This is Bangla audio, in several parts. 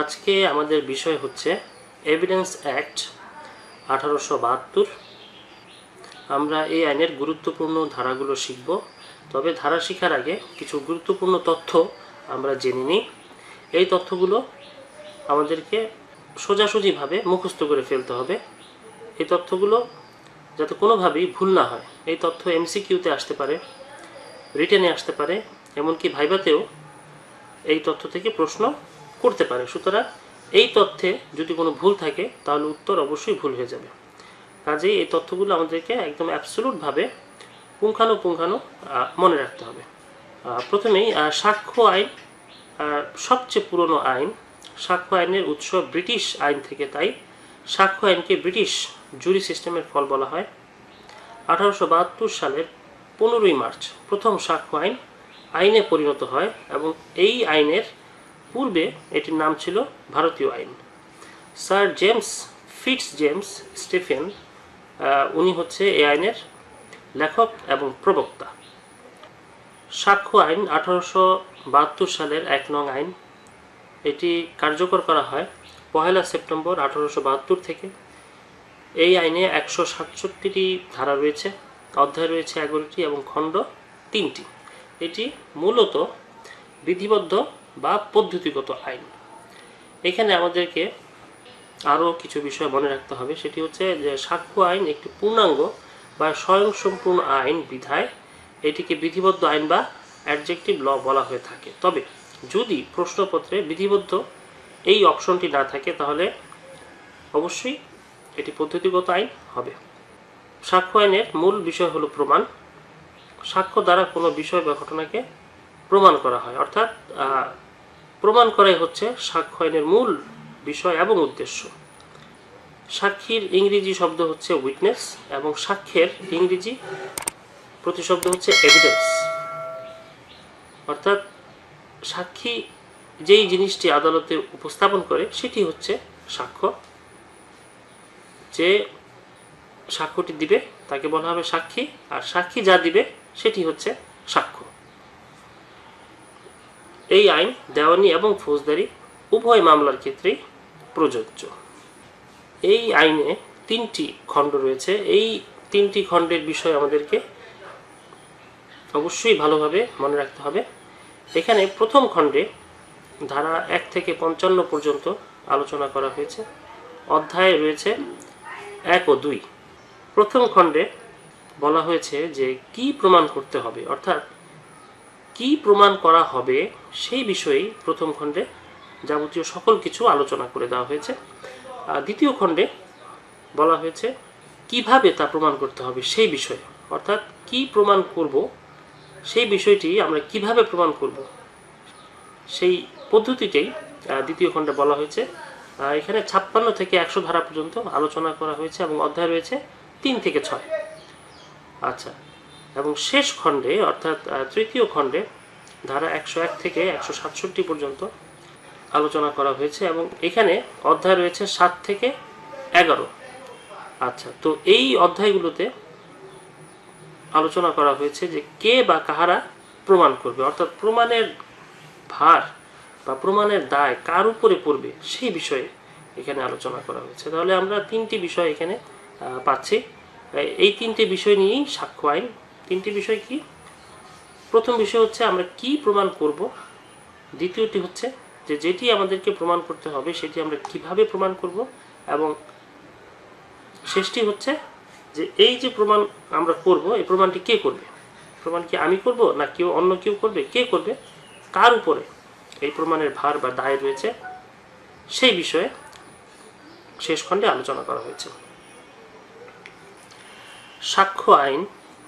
আজকে আমাদের বিষয় হচ্ছে এভিডেন্স অ্যাক্ট 1872। আমরা এই আইনের গুরুত্বপূর্ণ ধারাগুলো শিখব, তবে ধারা শেখার আগে কিছু গুরুত্বপূর্ণ তথ্য আমরা জেনে নিই। এই তথ্যগুলো আমাদেরকে সোজাসুজিভাবে মুখস্থ করে ফেলতে হবে। এই তথ্যগুলো যাতে কোনোভাবেই ভুল না হয়। এই তথ্য এমসিকিউতে আসতে পারে, রিটেনে আসতে পারে, এমনকি ভাইভাতেও এই তথ্য থেকে প্রশ্ন করতে পারে। সুতরাং এই তথ্যে যদি কোনো ভুল থাকে তাহলে উত্তর অবশ্যই ভুল হয়ে যাবে। কাজেই এই তথ্যগুলো আমাদেরকে একদম অ্যাবসলিউটভাবে পুঙ্খানুপুঙ্খানু মনে রাখতে হবে। প্রথমেই সাক্ষ্য আইন সবচেয়ে পুরনো আইন। সাক্ষ্য আইনের উৎস ব্রিটিশ আইন থেকে, তাই সাক্ষ্য আইনকে ব্রিটিশ জুরি সিস্টেমের ফল বলা হয়। 1872 সালের 15ই মার্চ প্রথম সাক্ষ্য আইন আইনে পরিণত হয় এবং এই আইনের পূর্বে এটির নাম ছিল ভারতীয় আইন। স্যার জেমস ফিটজেমস স্টিফেন উনি হচ্ছে এই আইনের লেখক এবং প্রবক্তা। সাক্ষ্য আইন 1872 সালের 1 নং আইন। এটি কার্যকর করা হয় 1 সেপ্টেম্বর 1872 থেকে। এই আইনে 167টি ধারা রয়েছে, অধ্যায় রয়েছে 11টি এবং খণ্ড 3টি। এটি মূলত বিধিবদ্ধ বা পদ্ধতিগত আইন। এখানে আমাদেরকে আরও কিছু বিষয় মনে রাখতে হবে। সেটি হচ্ছে যে সাক্ষ্য আইন একটি পূর্ণাঙ্গ বা স্বয়ংসম্পূর্ণ আইন বিধায় এটিকে বিধিবদ্ধ আইন বা অ্যাডজেক্টিভ ল বলা হয়ে থাকে। তবে যদি প্রশ্নপত্রে বিধিবদ্ধ এই অপশনটি না থাকে তাহলে অবশ্যই এটি পদ্ধতিগত আইন হবে। সাক্ষ্য আইনের মূল বিষয় হলো প্রমাণ। সাক্ষ্য দ্বারা কোনো বিষয় বা ঘটনাকে প্রমাণ করা হয়, অর্থাৎ প্রমাণ করাই হচ্ছে সাক্ষ্য আইনের মূল বিষয় এবং উদ্দেশ্য। সাক্ষীর ইংরেজি শব্দ হচ্ছে উইটনেস এবং সাক্ষ্যের ইংরেজি প্রতিশব্দ হচ্ছে এভিডেন্স। অর্থাৎ সাক্ষী যেই জিনিসটি আদালতে উপস্থাপন করে সেটি হচ্ছে সাক্ষ্য। যে সাক্ষ্যটি দিবে তাকে বলা হবে সাক্ষী, আর সাক্ষী যা দিবে সেটি হচ্ছে সাক্ষ্য। এই আইন দেওয়ানি এবং ফৌজদারি উভয় মামলার ক্ষেত্রেই প্রযোজ্য। এই আইনে 3টি খণ্ড রয়েছে। এই 3টি খণ্ডের বিষয় আমাদেরকে অবশ্যই ভালোভাবে মনে রাখতে হবে। এখানে প্রথম খণ্ডে ধারা 1 থেকে 55 পর্যন্ত আলোচনা করা হয়েছে। অধ্যায় রয়েছে 1 ও 2। প্রথম খণ্ডে বলা হয়েছে যে কি প্রমাণ করতে হবে, অর্থাৎ কি প্রমাণ করা হবে সেই বিষয়েই প্রথম খণ্ডে যাবতীয় সকল কিছু আলোচনা করে দেওয়া হয়েছে। দ্বিতীয় খণ্ডে বলা হয়েছে কিভাবে তা প্রমাণ করতে হবে সেই বিষয়ে, অর্থাৎ কি প্রমাণ করব সেই বিষয়টি আমরা কিভাবে প্রমাণ করব সেই পদ্ধতিটাই দ্বিতীয় খণ্ডে বলা হয়েছে। এখানে 56 থেকে 100 ধারা পর্যন্ত আলোচনা করা হয়েছে এবং অধ্যায় রয়েছে 3 থেকে 6। আচ্ছা, এবং শেষ খণ্ডে অর্থাৎ তৃতীয় খণ্ডে ধারা 101 থেকে 167 পর্যন্ত আলোচনা করা হয়েছে এবং এখানে অধ্যায় রয়েছে 7 থেকে 11। আচ্ছা, তো এই অধ্যায়গুলোতে আলোচনা করা হয়েছে যে কে বা কাহারা প্রমাণ করবে, অর্থাৎ প্রমাণের ভার বা প্রমাণের দায় কার উপরে পড়বে সেই বিষয়ে এখানে আলোচনা করা হয়েছে। তাহলে আমরা 3টি বিষয় এখানে পাচ্ছি। এই 3টি বিষয় নিয়েই সাক্ষ্য আইন। 3টি বিষয় কি? প্রথম বিষয় হচ্ছে আমরা কি প্রমাণ করব, দ্বিতীয়টি হচ্ছে যে যেটি আমাদেরকে প্রমাণ করতে হবে সেটি আমরা কিভাবে প্রমাণ করব, এবং শেষটি হচ্ছে যে এই যে প্রমাণ আমরা করব এই প্রমাণটি কে করবে। প্রমাণ কি আমি করব না কেউ অন্য কেউ করবে, কে করবে, কার উপরে এই প্রমাণের ভার বা দায় রয়েছে সেই বিষয়ে শেষ খণ্ডে আলোচনা করা হয়েছে। সাক্ষ্য আইন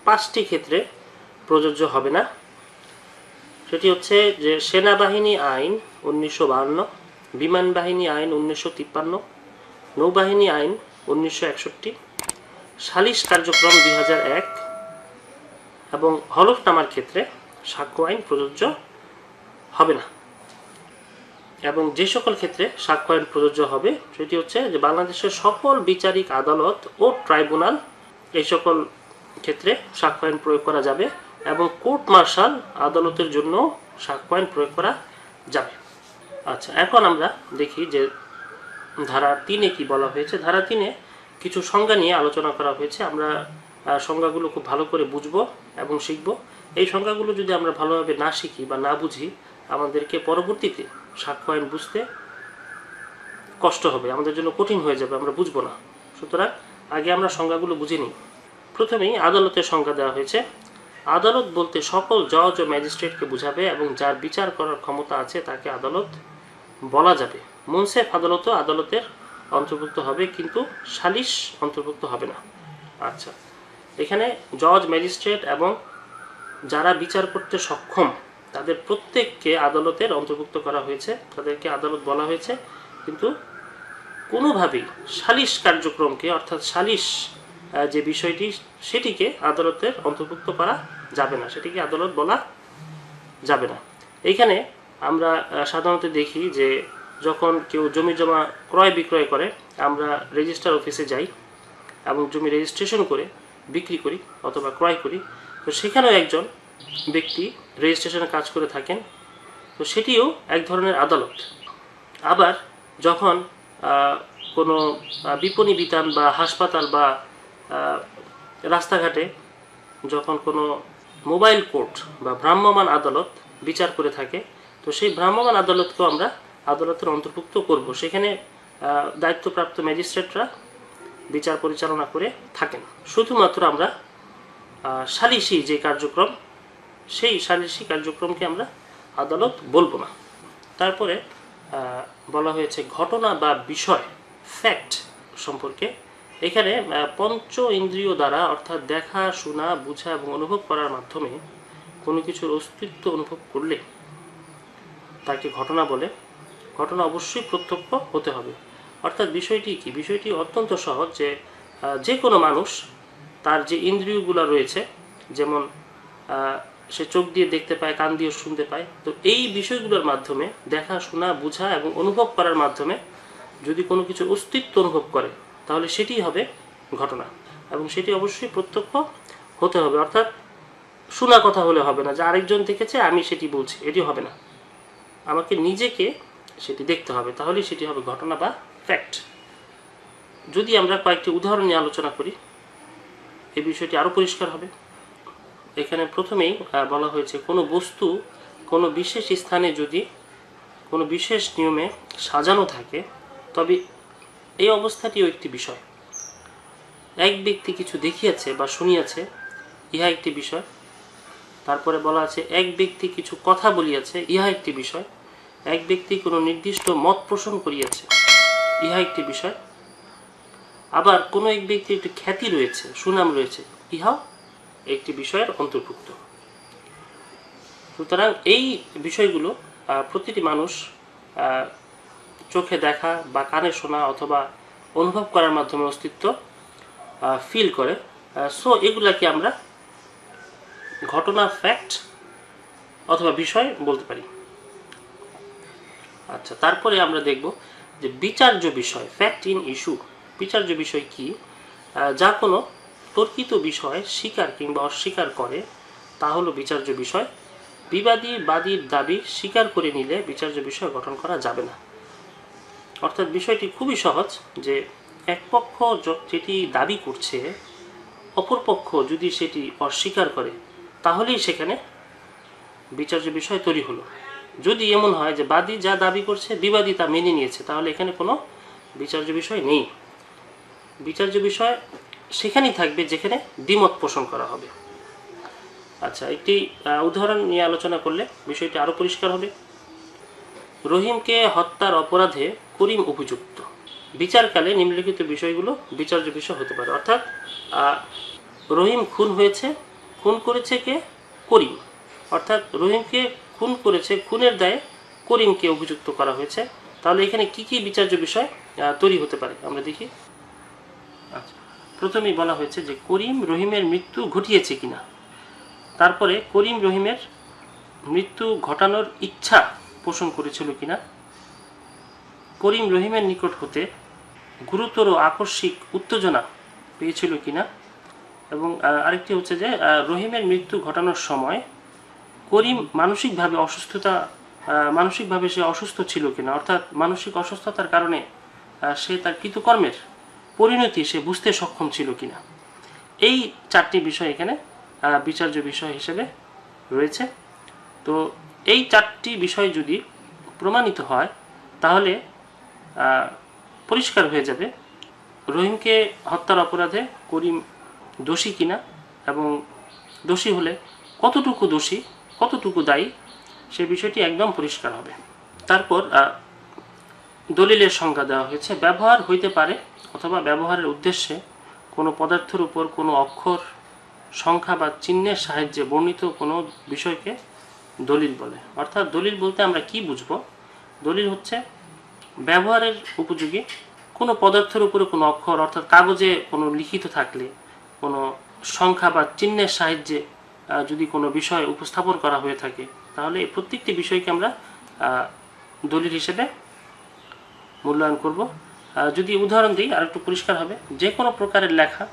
5টি ক্ষেত্রে প্রযোজ্য হবে না। সেটি হচ্ছে যে সেনাবাহিনী আইন 1952, বিমান বাহিনী আইন 1953, নৌবাহিনী আইন 1961, সালিশ কার্যক্রম 2001 এবং হলফনামার ক্ষেত্রে সাক্ষ্য আইন প্রযোজ্য হবে না। এবং যে সকল ক্ষেত্রে সাক্ষ্য আইন প্রযোজ্য হবে সেটি হচ্ছে যে বাংলাদেশের সকল বিচারিক আদালত ও ট্রাইব্যুনাল এই সকল ক্ষেত্রে সাক্ষ্য আইন প্রয়োগ করা যাবে এবং কোর্ট মার্শাল আদালতের জন্য সাক্ষ্য আইন প্রয়োগ করা যাবে। আচ্ছা, এখন আমরা দেখি যে ধারা 3-এ কি বলা হয়েছে। ধারা 3-এ কিছু সংজ্ঞা নিয়ে আলোচনা করা হয়েছে। আমরা সংজ্ঞাগুলো খুব ভালো করে বুঝবো এবং শিখব। এই সংজ্ঞাগুলো যদি আমরা ভালোভাবে না শিখি বা না বুঝি, আমাদেরকে পরবর্তীতে সাক্ষ্য আইন বুঝতে কষ্ট হবে, আমাদের জন্য কঠিন হয়ে যাবে, আমরা বুঝবো না। সুতরাং আগে আমরা সংজ্ঞাগুলো বুঝে নিই। প্রথমেই আদালতের সংজ্ঞা দেওয়া হয়েছে। আদালত বলতে সকল জজ ও ম্যাজিস্ট্রেটকে বোঝাবে এবং যার বিচার করার ক্ষমতা আছে তাকে আদালত বলা যাবে। মুনসেফ আদালতও আদালতের অন্তর্ভুক্ত হবে, কিন্তু সালিশ অন্তর্ভুক্ত হবে না। আচ্ছা, এখানে জজ, ম্যাজিস্ট্রেট এবং যারা বিচার করতে সক্ষম তাদের প্রত্যেককে আদালতের অন্তর্ভুক্ত করা হয়েছে, তাদেরকে আদালত বলা হয়েছে, কিন্তু কোনোভাবেই সালিশ কার্যক্রমকে, অর্থাৎ সালিশ যে বিষয়টি, সেটিকে আদালতের অন্তর্ভুক্ত করা যাবে না, সেটিকে আদালত বলা যাবে না। এইখানে আমরা সাধারণত দেখি যে যখন কেউ জমি জমা ক্রয় বিক্রয় করে, আমরা রেজিস্ট্রার অফিসে যাই এবং জমি রেজিস্ট্রেশন করে বিক্রি করি অথবা ক্রয় করি। তো সেখানেও একজন ব্যক্তি রেজিস্ট্রেশনের কাজ করে থাকেন, তো সেটিও এক ধরনের আদালত। আবার যখন কোনো বিপণী বিতান বা হাসপাতাল বা রাস্তাঘাটে যখন কোনো মোবাইল কোর্ট বা ভ্রাম্যমাণ আদালত বিচার করে থাকে, তো সেই ভ্রাম্যমাণ আদালতকেও আমরা আদালতের অন্তর্ভুক্ত করব। সেখানে দায়িত্বপ্রাপ্ত ম্যাজিস্ট্রেটরা বিচার পরিচালনা করে থাকেন। শুধুমাত্র আমরা সালিশি যে কার্যক্রম, সেই সালিশি কার্যক্রমকে আমরা আদালত বলবো না। তারপরে বলা হয়েছে ঘটনা বা বিষয়, ফ্যাক্ট সম্পর্কে। এখানে পঞ্চ ইন্দ্রিয় দ্বারা, অর্থাৎ দেখা, শোনা, বোঝা এবং অনুভব করার মাধ্যমে কোনো কিছুর অস্তিত্ব অনুভব করলে তাকে ঘটনা বলে। ঘটনা অবশ্যই প্রত্যক্ষ হতে হবে। অর্থাৎ বিষয়টি কি? বিষয়টি অত্যন্ত সহজ, যে কোনো মানুষ তার যে ইন্দ্রিয়গুলো রয়েছে, যেমন সে চোখ দিয়ে দেখতে পায়, কান দিয়ে শুনতে পায়, তো এই বিষয়গুলোর মাধ্যমে, দেখা, শোনা, বোঝা এবং অনুভব করার মাধ্যমে যদি কোনো কিছু অস্তিত্ব অনুভব করে, তাহলে সেটি হবে ঘটনা, এবং সেটি অবশ্যই প্রত্যক্ষ হতে হবে। অর্থাৎ শোনা কথা হলে হবে না, যে আরেকজন দেখেছে আমি সেটি বলছি, এটি হবে না। আমাকে নিজেকে সেটি দেখতে হবে, তাহলেই সেটি হবে ঘটনা বা ফ্যাক্ট। যদি আমরা কয়েকটি উদাহরণ নিয়ে আলোচনা করি, এই বিষয়টি আরও পরিষ্কার হবে। এখানে প্রথমেই বলা হয়েছে কোনো বস্তু কোনো বিশেষ স্থানে যদি কোনো বিশেষ নিয়মে সাজানো থাকে, তবে এই অবস্থাটিও একটি বিষয়। এক ব্যক্তি কিছু দেখিয়াছে বা শুনিয়াছে, ইহা একটি বিষয়। তারপরে বলা আছে এক ব্যক্তি কিছু কথা বলিয়াছে, ইহা একটি বিষয়। এক ব্যক্তি কোনো নির্দিষ্ট মত পোষণ করিয়াছে, ইহা একটি বিষয়। আবার কোনো এক ব্যক্তির একটি খ্যাতি রয়েছে, সুনাম রয়েছে, ইহাও একটি বিষয়ের অন্তর্ভুক্ত। সুতরাং এই বিষয়গুলো প্রতিটি মানুষ চোখে দেখা বা কানে শোনা অথবা অনুভব করার মাধ্যমে অস্তিত্ব ফিল করে। সো এগুলাকে আমরা ঘটনা, ফ্যাক্ট অথবা বিষয় বলতে পারি। আচ্ছা, তারপরে আমরা দেখব যে বিচার্য বিষয়, ফ্যাক্ট ইন ইস্যু। বিচার্য বিষয় কি? যা কোনো তর্কিত বিষয় স্বীকার কিংবা অস্বীকার করে, তা হলো বিচার্য বিষয়। বিবাদী বাদীর দাবি স্বীকার করে নিলে বিচার্য বিষয় গঠন করা যাবে না। অর্থাৎ বিষয়টি খুবই সহজ, যে এক পক্ষ যেটি দাবি করছে, অপর পক্ষ যদি সেটি অস্বীকার করে, তাহলেই সেখানে বিচার্য বিষয় তৈরি হলো। যদি এমন হয় যে বাদী যা দাবি করছে বিবাদী তা মেনে নিয়েছে, তাহলে এখানে কোনো বিচার্য বিষয় নেই। বিচার্য বিষয় সেখানেই থাকবে যেখানে দ্বিমত পোষণ করা হবে। আচ্ছা, একটি উদাহরণ নিয়ে আলোচনা করলে বিষয়টি আরও পরিষ্কার হবে। রহিমকে হত্যার অপরাধে করিম উপযুক্ত। বিচারকালে নিম্নলিখিত বিষয়গুলো বিচার্য বিষয় হতে পারে। অর্থাৎ রহিম খুন হয়েছে, খুন করেছে কে? করিম। অর্থাৎ রহিমকে খুন করেছে, খুনের দায়ে করিমকে অভিযুক্ত করা হয়েছে। তাহলে এখানে কি কি বিচার্য বিষয় তৈরি হতে পারে আমরা দেখি। আচ্ছা, প্রথমেই বলা হয়েছে যে করিম রহিমের মৃত্যু ঘটিয়েছে কিনা। তারপরে করিম রহিমের মৃত্যু ঘটানোর ইচ্ছা পোষণ করেছিল কিনা। করিম রহিমের নিকট হতে গুরুতর আকস্মিক উত্তেজনা পেয়েছিল কিনা। এবং আরেকটি হচ্ছে যে রহিমের মৃত্যু ঘটানোর সময় করিম মানসিকভাবে অসুস্থতা মানসিকভাবে সে অসুস্থ ছিল কিনা, অর্থাৎ মানসিক অসুস্থতার কারণে সে তার কৃতকর্মের পরিণতি সে বুঝতে সক্ষম ছিল কিনা। এই 4টি বিষয় এখানে বিচার্য বিষয় হিসেবে রয়েছে। তো এই 4টি বিষয় যদি প্রমাণিত হয় তাহলে পরিষ্কার হয়ে যাবে রহিমকে হত্যার অপরাধে করিম দোষী কিনা, এবং দোষী হলে কতটুকু দোষী, কতটুকু দায়ী, সে বিষয়টি একদম পরিষ্কার হবে। তারপর দলিলের সংজ্ঞা দেওয়া হয়েছে। ব্যবহার হইতে পারে অথবা ব্যবহারের উদ্দেশ্যে কোনো পদার্থের উপর কোনো অক্ষর, সংখ্যা বা চিহ্নের সাহায্যে বর্ণিত কোনো বিষয়কে দলিল বলে। অর্থাৎ দলিল বলতে আমরা কি বুঝব? দলিল হচ্ছে ব্যবহারের উপযোগী কোনো পদার্থের উপরে কোনো অক্ষর, অর্থাৎ কাগজে কোনো লিখিত থাকলে, কোনো সংখ্যা বা চিহ্নের সাহায্যে যদি কোনো বিষয় উপস্থাপন করা হয়ে থাকে, তাহলে এই প্রত্যেকটি বিষয়কে আমরা দলিল হিসেবে মূল্যায়ন করব। যদি উদাহরণ দিই আর একটু পরিষ্কার হবে, যে কোনো প্রকারের লেখা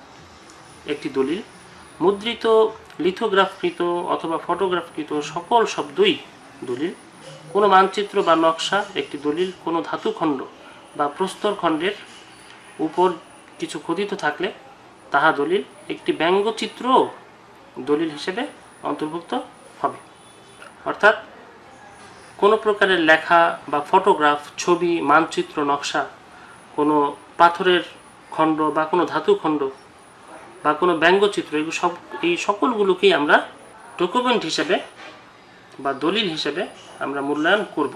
একটি দলিল, মুদ্রিত, লিথোগ্রাফকৃত অথবা ফটোগ্রাফকৃত সকল শব্দই দলিল। কোনো মানচিত্র বা নকশা একটি দলিল। কোনো ধাতুখণ্ড বা প্রস্তরখণ্ডের উপর কিছু খোদিত থাকলে তাহা দলিল। একটি ব্যঙ্গচিত্রও দলিল হিসেবে অন্তর্ভুক্ত হবে। অর্থাৎ কোনো প্রকারের লেখা বা ফটোগ্রাফ, ছবি, মানচিত্র, নকশা, কোনো পাথরের খণ্ড বা কোনো ধাতুখণ্ড বা কোনো ব্যঙ্গচিত্র, এই সকলগুলোকেই আমরা ডকুমেন্ট হিসেবে বা দলিল হিসেবে আমরা মূল্যায়ন করব।